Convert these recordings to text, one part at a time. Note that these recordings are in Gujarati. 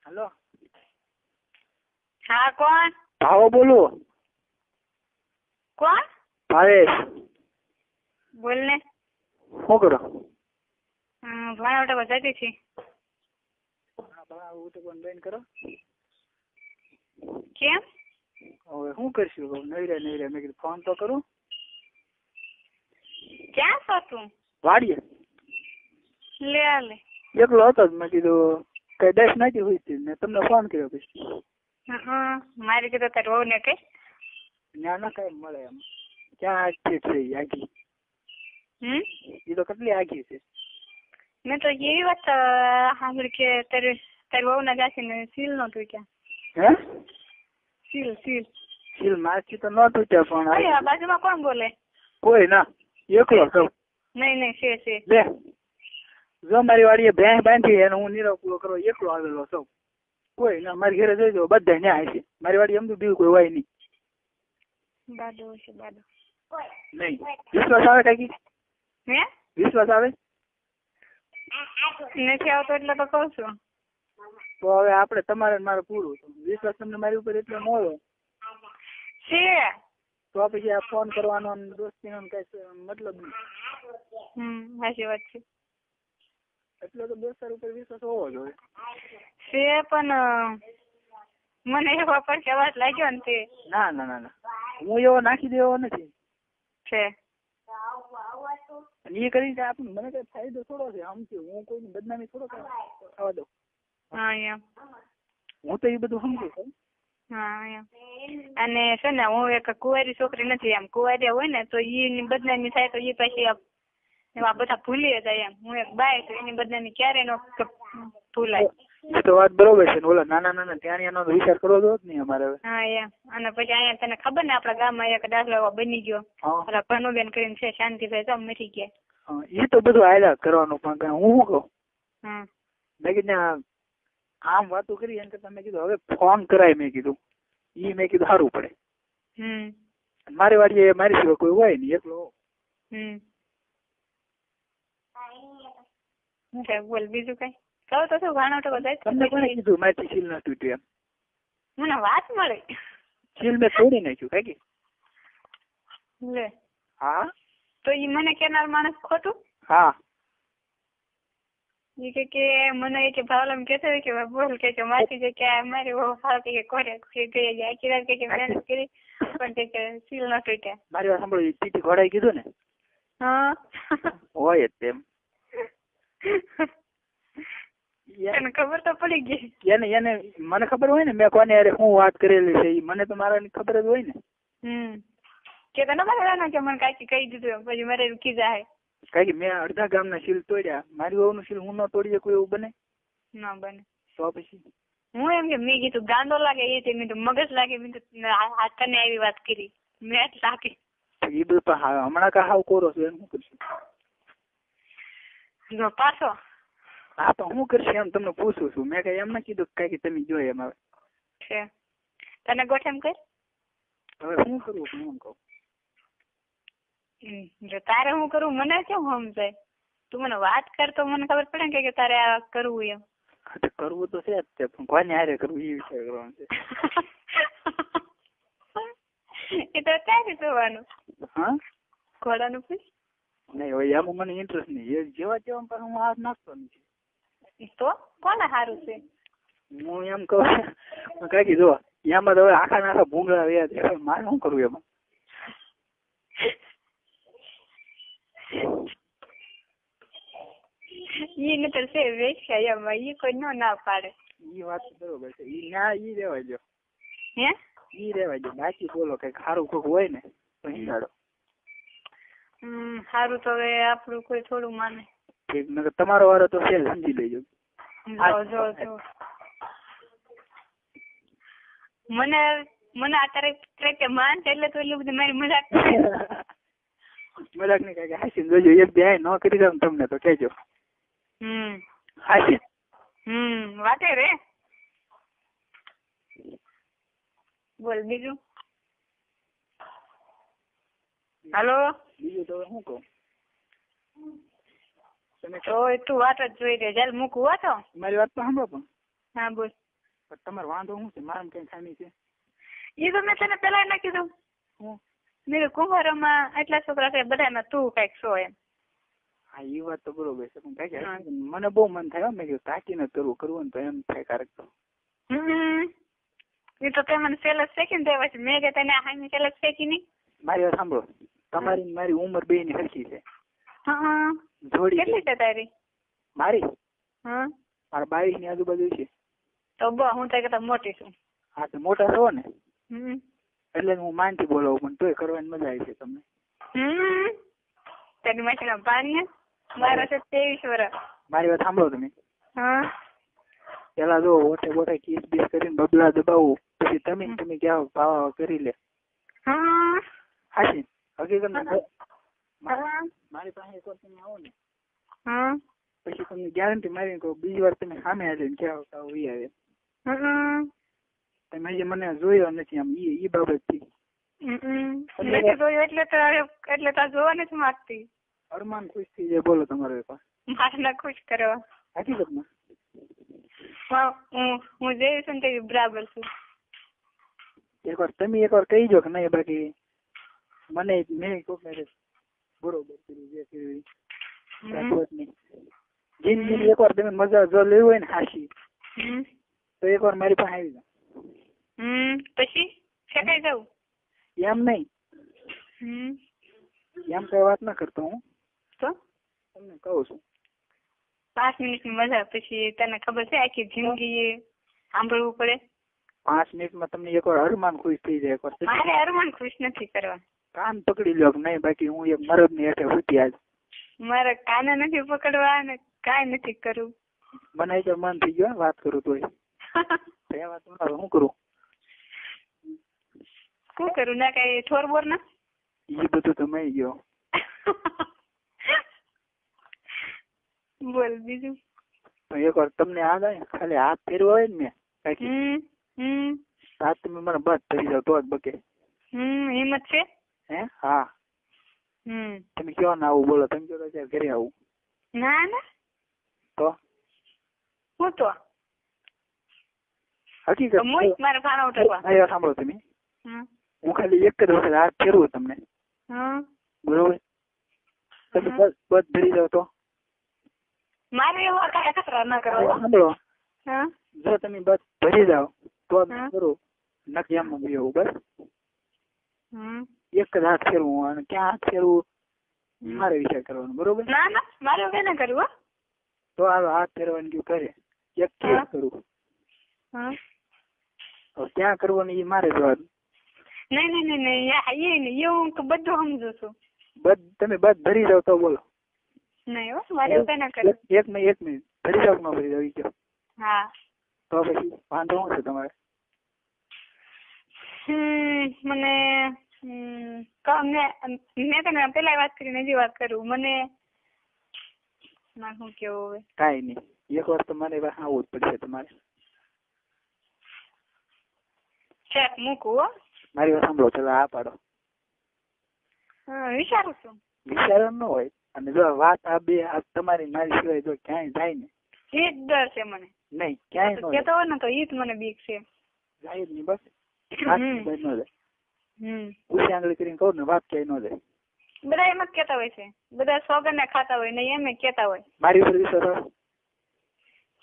हेलो हाँ कौन भाव बोलो कौन भावेश बोलने શું કરો ભાણા બતાતી थी હું તો પણ બેન કરો કેમ હવે શું કરશું નવરે મેં કીધું ફોન તો કરું ક્યાં છો તું વાડીએ લે લે એકલો હતો જ મેં કીધું કઈ ડેશ નાખી હોય હતી મેં તમને ફોન કર્યો પછી મારી કીધું તાર વહુ ને કઈ ત્યાં ના કઈ મળે એમ ક્યાં આખી છે આખી એ તો કેટલી આખી છે મેં તો એવી વાત સાંભળી કે તારી વહુ ના જાસી ને સીલ નો તૂટ્યા હે સીલ સીલ સીલ મારથી તો ન તૂટ્યા પણ અરે બાજુમાં કોણ બોલે કોઈ ના એકલો છું નહીં છે લે જો મારી વાડીએ ભેંસ બાંધી અને હું નીરવ પૂરો કરવા એકલો આવેલો છું કોઈ ના મારી ઘરે જોઈ દો બધા ન્યાય છે મારી વાડી એમ તો બીજું કોઈ હોય નહીં બાદો છે બાદો નહીં વિશ્વાસ આવે કાકી હે વિશ્વાસ આવે નથી આવતો એટલે તો કહું છું તો હવે આપણે તમારે મારે પૂરું વિશ્વાસ તમને મારી ઉપર એટલો ન હોય છે તો પછી આ ફોન કરવાનો દોસ્તીનો કઈ મતલબ નહીં સાચી વાત છે એટલો તો દોસ્તાર ઉપર વિશ્વાસ હોવો જોઈએ છે પણ મને એવો પર કેવા લાગ્યો ને તે ના ના ના ના હું એવો નાખી દેવો નથી છે અને એ કરીને આપણને મને કઈ ફાયદો થોડો છે સમજુ હું કોઈની બદનામી થોડો થવા દઉં હા એમ હું તો એ બધું સમજુ છું હા એમ અને છે ને હું એક કુંવારી છોકરી નથી એમ કુંવારી હોય ને તો એની બદનામી થાય તો એ પછી એવા બધા ભૂલી જાય એમ હું એક બાય તો એની બદનામી ક્યારે નો ભૂલાય એ તો વાત બરોબર છે ને ઓલા નાના ત્યાં એનો વિચાર કરવો જોઈએ જ નહીં અમારે હા એમ અને પછી અહીંયા તને ખબર ને આપણા ગામમાં એક દાખલો એવો બની ગયો ઓલા ભાનુબેન કરીને છે શાંતિભાઈ તો મરી ગયા એ તો બધું હાલ્યા કરવાનું પણ હું શું કહું મેં કીધું આમ વાતો કરી એમ કરતા મેં કીધું હવે ફોન કરાય મેં કીધું ઈ મેં કીધું સારું પડે મારી વાડીએ મારી સિવાય કોઈ હોય નહીં એકલો બોલ બીજું કઈ કહો તો શું ભાણો તો બધા તમને કોને કીધું મારી સીલ ના તૂટ્યું એમ મને વાત મળી સીલ મેં તોડી નાખ્યું કાકી લે હા તો ઈ મને કેનાર માણસ ખોટું હા એ કે મને કે ભાવલામ કેતો કે બોલ કે માસી જે કે મારી બહુ સારું કે કોરે કે ગઈ આખી રાત કે મહેનત કરી પણ કે સીલ ન તૂટ્યા મારી વાત સાંભળો ટીટી ઘોડાઈ કીધું ને હા હોય જ તેમ એને ખબર તો પડી ગઈ એને મને ખબર હોય ને મેં કોને અરે હું વાત કરેલી છે મને તો મારા ખબર જ હોય ને કે તને મારા કે મને કાકી કહી દીધું પછી મારે રૂકી જાય કારણ કે મેં અડધા ગામના સીલ તોડ્યા મારી વહુનું સીલ હું ન તોડીએ કોઈ એવું બને ના બને તો પછી હું એમ કે મેં કીધું ગાંડો લાગે એ છે મેં તો મગજ લાગે મેં તો તને આવી વાત કરી મેં લાગે એ બધું પણ હમણાં કા હાવ કોરો છું એમ શું કરશું જો પાછો હા તો હું કરશું એમ તમને પૂછું છું મેં કઈ એમ ના કીધું કઈ તમે જોઈએ એમ હવે છે તને ગોઠ એમ કર હવે શું કરવું હું એમ કહું જો તારે હું કરું મને કેમ સમજાય તું મને વાત કર તો મને ખબર પડે ને કે તારે આ કરવું એમ કરવું તો છે જ તે પણ કોને હારે કરવું એ વિચાર કરવાનો છે એ તો ક્યારે જોવાનું હા ઘોડાનું પૂછ નહીં હવે એમાં મને ઇન્ટરેસ્ટ નહીં એ જેવા તેવા પણ હું હાથ નાખતો નથી તો કોને સારું છે હું એમ કહું કાકી જો એમાં તો હવે આખા ભૂંગળા રહ્યા છે મારે શું કરવું એમાં ઈ નતર છે વેચ્યા એમાં ઈ કોઈ ના પાડે ઈ વાત બરોબર છે ઈ ના ઈ રેવા દો હે ઈ રેવા દો બાકી બોલો કઈક સારું કોક હોય ને તો હિંડાડો સારું તો હવે આપણું કોઈ થોડું માને ઠીક નકર તમારો વારો તો છે સમજી લેજો જો મને અત્યારે માન એટલે તો એટલું બધું મારી મજાક મજાક નહીં કઈ હાસી જોજો એક બે ન કરી દઉં તમને તો કહેજો હાસી વાતે રે બોલ બીજું હાલો બીજું તો શું કહું તમે તો તું વાત જ જોઈ દે ચાલ મૂકવું હતો મારી વાત તો સાંભળો પણ હા બોલ પણ તમારે વાંધો શું છે? મારામાં કઈ ખામી છે? એ તો મેં તને પેલા ના કીધું. હું મેં કુંભારોમાં એટલા છોકરા છે, બધામાં તું કઈક છો એમ. હા એ વાત તો બરોબર છે, પણ કાંઈ મને બહુ મન થાય મેં કીધું તાકીને કરવું ને તો એમ થાય ક્યારેક તો. એ તો તે મને સેલસ ફેંકી ને પછી મેં કે તને હામી સેલસ ફેંકી નહીં. મારી વાત સાંભળો, તમારી મારી ઉંમર બે ની સરખી છે. જોડી કેટલી છે તારી? મારી મારા 22 ની આજુબાજુ છે. તો બહુ હું તો કહેતા મોટી છું. હા તો મોટા છો ને એટલે હું માનથી બોલાવું, પણ તોય કરવાની મજા આવી છે તમને. તારી માસીના ભાણિયા મારા છે 23 વર્ષ. મારી વાત સાંભળો તમે. પેલા જો ઓઠે બોઠે કિસ બીસ કરીને બબલા દબાવું, પછી તમે ક્યાં ભાવ કરી લે. હાચી હકીકત મારી પાસે એક વાર તમે આવો ને પછી તમને ગેરંટી મારી કહું, બીજી વાર તમે સામે આવીને ક્યાં વી આવે. તમે જે મને જોયો નથી આમ ઈ બાબતથી. એટલે તો જોવા નથી માંગતી. અરમાન ખુશ થઈ જાય. બોલો તમારો એક મારે ખુશ કરવા. હકીકતમાં હું જેવી છું ને બરાબર છું. એકવાર તમે એકવાર કહી દો કે નહીં, બાકી મને મેં કહું બરોબર કર્યું જે કર્યું જિંદગી એકવાર તમે મજા જો લેવી હોય ને હાશી તો એકવાર મારી પાસે આવી જાવ. પછી શેકાઈ જાવ એમ નહીં, એમ કઈ વાત ના કરતો હું તો તમને કહું છું 5 મિનિટની મજા. પછી તને ખબર છે આખી જિંદગી સાંભળવું પડે. 5 મિનિટમાં તમને એકવાર અરમાન ખુશ થઈ જાય. એકવાર મારે અરમાન ખુશ નથી કરવા. કાન પકડી લો કે નહીં, બાકી હું એક મરદ ની હેઠે ઉઠી આજ. મારે કાને નથી પકડવા ને કાંઈ નથી કરવું. મને તો મન થઈ ગયો વાત કરું તોય વાત શું કરું શું કરું ના કઈ ઠોર બોર ના એ બધું તમે ગયો. બોલ બીજું. એકવાર તમને આ જાય ખાલી હાથ ફેરવા હોય ને મેં હાથ તમે મને બસ થઈ જાવ તો જ બકે. હિંમત છે હે? હા. તમે કયો ના આવું બોલો, તમે કયો ત્યારે ઘરે આવું. ના ના તો હું તો હકીકત મારે ભાણા ઉઠાડવા. મારી સાંભળો તમે, હું ખાલી એક જ વખત હાથ ફેરવું તમને બરોબર, તમે બસ ભરી જાવ તો મારે એવા કાંઈ ખતરા ના કરવા. સાંભળો, જો તમે બસ ભરી જાવ તો કરું, નક્કી એમ એવું બસ એક જ હાથ ફેરવું. અને ક્યાં હાથ ફેરવું મારે વિચાર કરવાનો બરોબર. ના ના મારે કઈ ના કરવું. તો હાલો હાથ ફેરવાનું કયું કરે એક કેસ કરું તો ક્યાં કરવાનું એ મારે જોવાનું. નહીં હું બધું સમજુ છું. તમે બસ ભરી જાવ તો બોલો. નહીં હો મારે કઈ ના કરવું. એક મિનિટ ભરી જાવ ન ભરી જાવ ઈ કયો. હા તો પછી વાંધો શું છે તમારે? મને મેં તને પેલા વાત કરીને હજી વાત કરું. મને શું કેવું હવે? કાંઈ નહીં, એક વાર તો મારે આવવું જ પડશે તમારે. ચેક મૂકું હો. મારી વાત સાંભળો, પેલા આ પાડો. વિચારું છું. વિચારો ન હોય, અને જો વાત આ બે તમારી મારી સિવાય જો ક્યાંય જાય ને એ જ ડર છે મને. નહીં ક્યાંય કેતો હોય ને તો ઈ જ મને બીક છે. જાય જ નહીં બસ. ન જાય ઉછી આંગળી કરીને કહું ને વાત ક્યાંય ન જાય. બધા એમ જ કેતા હોય છે, બધા સોગન ને ખાતા હોય ને એમ કેતા હોય. મારી ઉપર વિશ્વાસ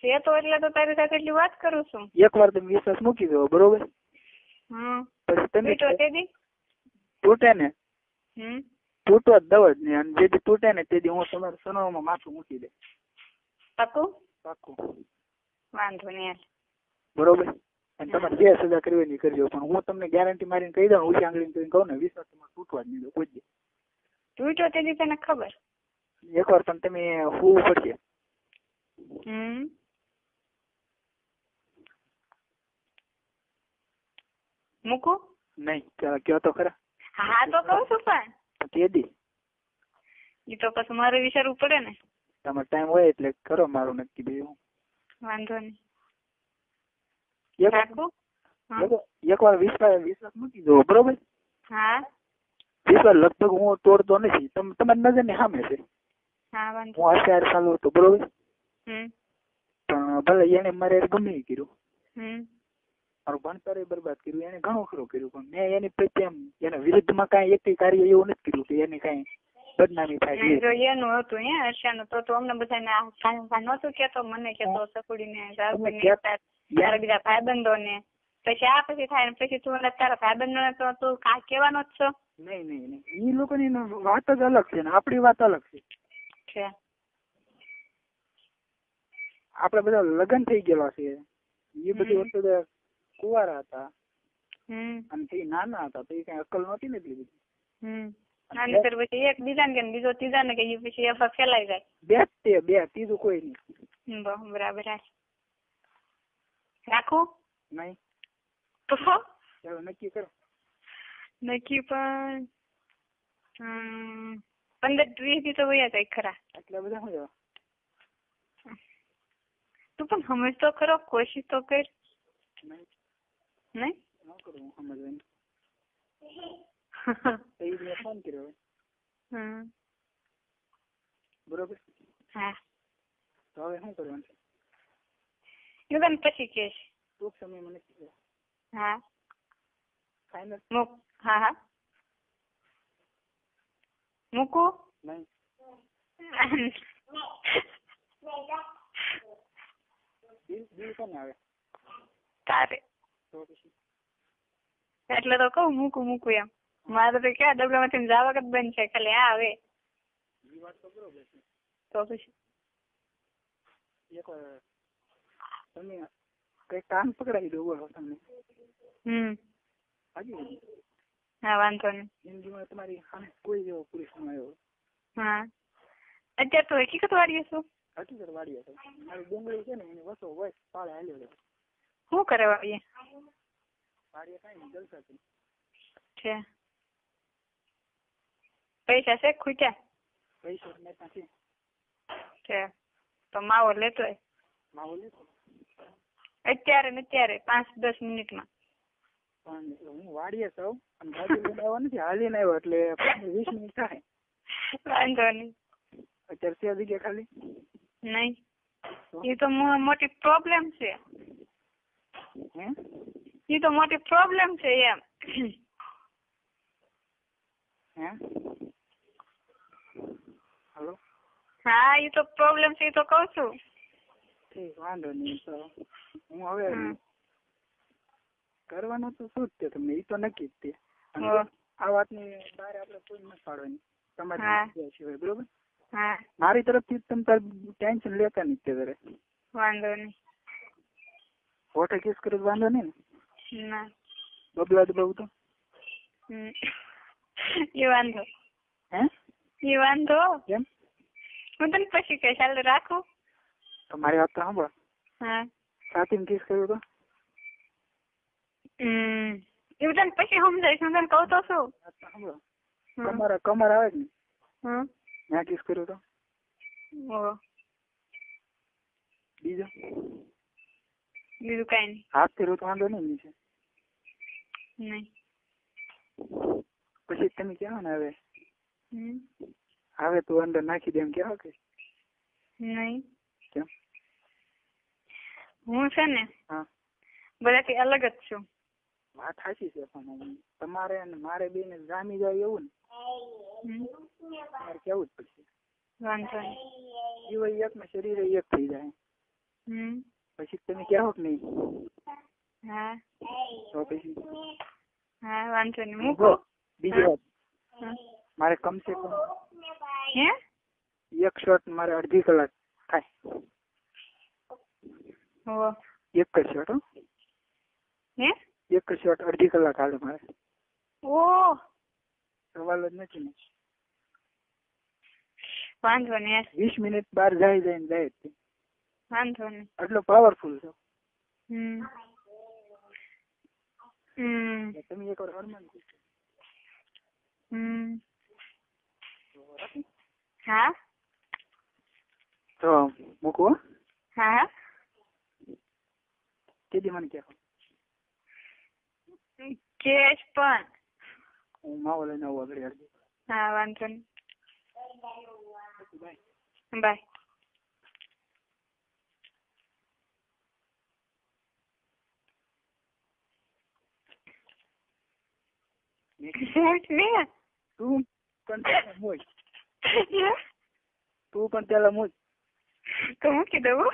છે તો એટલે તો તારી સાથે એટલી વાત કરું છું. એક વાર તમે વિશ્વાસ મૂકી દો બરોબર, પછી તમે તૂટે ને તૂટો જ દવ જ નહીં, અને જે દી તૂટે ને તે દી હું તમારા સનોમાં માથું મૂકી દે. પાકું? પાકું. વાંધો નહીં બરોબર. અને તમારે જે સજા કરવી નહીં કરજો, પણ હું તમને ગેરંટી મારીને કહી દઉં, ઊંચી આંગળી કરીને કહું ને વિશ્વાસ તમારે તૂટવા જ નહીં દો કોઈ. તૂટ્યો તે દી તને ખબર. એકવાર પણ તમે હોવું પડશે. મૂકું? નહીં કયો તો ખરા. હા તો કહું છું પણ તે દી એ તો પછી મારે વિચારવું પડે ને. તમારો ટાઈમ હોય એટલે કરો મારું નક્કી ભાઈ. વાંધો નહીં. એકવાર વિશ્વાસ મૂકી દો બરોબર. હા વિશ્વાસ લગભગ હું તોડતો નથી, તમારી નજર ની સામે છે. હા વાંધો. હું અત્યારે ચાલુ હતો બરોબર, પણ ભલે એને મારે ગમે કર્યું મારું ભણતર બરબાદ કર્યું, એને ઘણું ખરું કર્યું, પણ મેં એની પ્રત્યે એમ એના વિરુદ્ધમાં કાંઈ એક કાર્ય એવું નથી કર્યું કે એની કાંઈ બદનામી થાય. જો એનું હતું હર્ષાનું તો અમને બધાને નહોતું કેતો, મને કેતો સકુડીને તારા બીજા ભાઈબંધો ને, પછી આ પછી થાય પછી તું તારા ભાઈબંધો ને તો તું કા કહેવાનો જ છો? નહીં નહીં નહીં, એ લોકોની વાત જ અલગ છે ને આપણી વાત અલગ છે. આપડે બધા લગ્ન થઈ ગયેલા છે, એ બધી વસ્તુ કુંવારા હતા અને તે નાના હતા તો એ કઈ અક્કલ નહોતી ને એટલી બધી. પછી એક બીજા ને કે બીજો ત્રીજા ને કે પછી અફવા ફેલાઈ જાય. બે ત્રીજું કોઈ નહીં. બરાબર. રાખું નહીં તો ચાલો નક્કી કરો. નક્કી પણ 15-20 દી તો વયા જાય ખરા. એટલા બધા શું જવા? તું પણ સમજ તો ખરો, કોશિશ તો કર. નહીં કરું સમજવાની. ફોન કર્યો બરોબર. હા તો હવે શું કરવાનું છે? હું તને પછી કહીશ. ટૂંક સમય મને કીધું. હા ફાઇનલ. હા મૂકું નહીં. બિલ કોને આવે? તારે. તો પછી એટલે તો કહું મૂકું એમ. મારે તો ક્યાં ડબલામાંથી જવા જ બંધ છે, ખાલી આ આવે. એ વાત તો બરોબર છે. તો પછી એક તમે કઈ કામ પકડાવી દો બોલો તમને. હાજી. હા વાંધો નહીં. જિંદગીમાં તમારી સામે કોઈ જેવો પુરુષ ન આવ્યો. હા અત્યારે તો હકીકત વાળીએ છું. હકીકત વાળીએ છો. મારી ડુંગળી છે ને એની વસો હોય પાળે હાલ્યો શું કરે વાળીએ? વાળીએ કઈ નહીં, જલસા છે. પૈસા છે ખૂટ્યા? પૈસા મેં ત્યાંથી છે તો માવો લેતો હોય. માવો લેતો અત્યારે 5-10 મિનિટમાં. પણ હું વાડીએ સૌ અને ગાડી લઈને આવ્યો નથી, હાલીને આવ્યો એટલે 15-20 મિનિટ થાય. વાંધો નહીં. અત્યારે છે જગ્યા ખાલી? નહીં, એ તો મોટી પ્રોબ્લેમ છે. એ તો મોટી પ્રોબ્લેમ છે એમ. હેલો. હા એ તો પ્રોબ્લેમ છે, એ તો કહું છું. ઠીક, વાંધો નહીં. તો હું હવે કરવાનું તો શું જ તે તમને એ તો નક્કી જ તે. આ વાતની બહાર આપણે કોઈ નથી પાડવાની તમારી સિવાય, બરોબર? મારી તરફથી તમે તાર ટેન્શન લેતા નહીં ત્યારે. વાંધો નહીં. હોટે કિસ કરે વાંધો નહીં ને? બબલા દબાવું તો એ વાંધો. એ વાંધો કેમ? હું તને પછી કહીશ. ચાલ રાખું. તમારી વાત તો સાંભળો. હા સાથી કિસ કર્યું તો એવું તને પછી સમજાઈશ. હું તને કહું તો શું? સાંભળો, કમર આવે ને ત્યાં કિસ કર્યું તો બીજું કઈ નહીં. હાથ થી રોજ વાંધો નહીં છે. નહીં પછી તમે કહો ને હવે તું અંદર નાખી દે એમ કહો કે નહીં? કેમ? હું છે ને બધાથી અલગ જ છું. વાત સાચી છે, પણ તમારે અને મારે બે ને જામી જાય એવું ને તમારે કેવું જ પડશે. વાંધો નહીં. જીવ એક ને શરીર એક થઈ જાય. પછી તમે કહો કે નહીં? હા તો પછી હા વાંધો નહીં. મૂકો. બીજી વાત, મારે કમસે કમ એક શોટ મારે અડધી કલાક થાય. એક જ શોટ. એક જ શોટ અડધી કલાક હાલે મારે. સવાલ જ નથી ને. વાંધો નહીં. 20 મિનિટ બહાર જાય ને વાંધો નહીં. એટલો પાવરફુલ છે. તમે એક વાર હરમાન હા તો મૂકવો. હા કેદી મને કહો કેશ પણ હું માવો લઈને આવું આગળ. હા વાંધો નહીં. બાય. મૂક ને તું પણ પેલા મૂક. તું પણ પેલા મૂક. તો મૂકી દઉં.